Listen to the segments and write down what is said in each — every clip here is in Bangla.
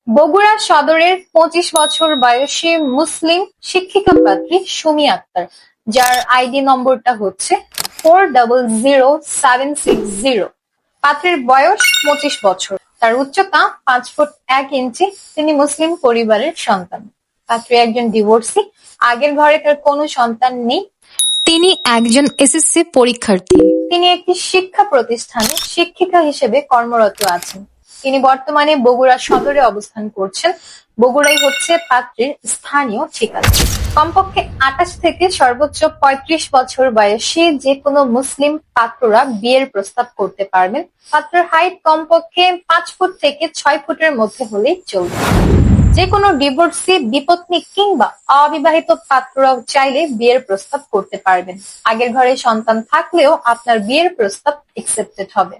বগুড়া সদরের ২৫ বছর বয়সী মুসলিম শিক্ষিকা পাত্রী সুমি আক্তার, যার আইডি নম্বরটা হচ্ছে 400760। পাত্রীর বয়স ২৫ বছর, তার উচ্চতা 5 ফুট 1 ইঞ্চি। তিনি মুসলিম পরিবারের সন্তান। পাত্রী একজন ডিভোর্সি, আগের ঘরে তার কোনো সন্তান নেই। তিনি একজন এসএসসি পরীক্ষার্থী। তিনি একটি শিক্ষা প্রতিষ্ঠানে শিক্ষিকা হিসেবে কর্মরত আছেন। তিনি বর্তমানে বগুড়া সদরে অবস্থান করছেন। বগুড়াই হচ্ছে পাত্রীর স্থানীয় ঠিকানা। কমপক্ষে ২৮ থেকে সর্বোচ্চ ৩৫ বছর বয়সী যে কোনো মুসলিম পাত্ররা বিয়ের প্রস্তাব করতে পারবেন। পাত্রের হাইট কমপক্ষে ৫ ফুট থেকে ৬ ফুটের মধ্যে হলেই চলবে। যে কোনো ডিভোর্সি, বিপত্নী কিংবা অবিবাহিত পাত্ররাও চাইলে বিয়ের প্রস্তাব করতে পারবেন। আগের ঘরে সন্তান থাকলেও আপনার বিয়ের প্রস্তাব একসেপ্টেড হবে।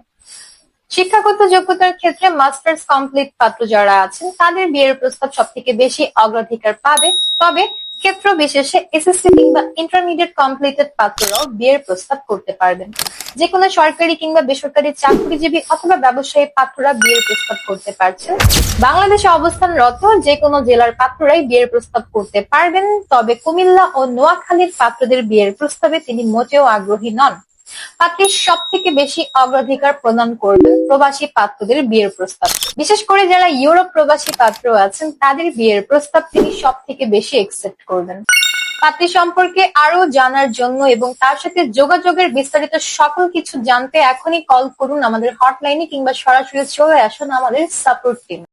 শিক্ষাগত যোগ্যতার ক্ষেত্রে মাস্টার্স কমপ্লিট পাত্র যারা আছেন তাদের বিয়ের প্রস্তাব সবথেকে বেশি অগ্রাধিকার পাবে। তবে ক্ষেত্র বিশেষে এসএসসি কিংবা ইন্টারমিডিয়েট কমপ্লিটেড পাত্ররাও বিয়ের প্রস্তাব করতে পারবেন। যে কোনো সরকারি কিংবা বেসরকারি চাকরিজীবী অথবা ব্যবসায়ী পাত্ররা বিয়ের প্রস্তাব করতে পারছেন। বাংলাদেশে অবস্থানরত যে কোনো জেলার পাত্ররাই বিয়ের প্রস্তাব করতে পারবেন। তবে কুমিল্লা ও নোয়াখালীর পাত্রদের বিয়ের প্রস্তাবে তিনি মোটেও আগ্রহী নন। পাত্রী সবথেকে বেশি অগ্রাধিকার প্রদান করবেন প্রবাসী পাত্রদের বিয়ের প্রস্তাব। বিশেষ করে যারা ইউরোপ প্রবাসী পাত্র আছেন তাদের বিয়ের প্রস্তাব তিনি সবথেকে বেশি একসেপ্ট করবেন। পাত্রী সম্পর্কে আরো জানার জন্য এবং তার সাথে যোগাযোগের বিস্তারিত সকল কিছু জানতে এখনই কল করুন আমাদের হটলাইনে কিংবা সরাসরি চলে আসুন আমাদের সাপোর্ট টিমে।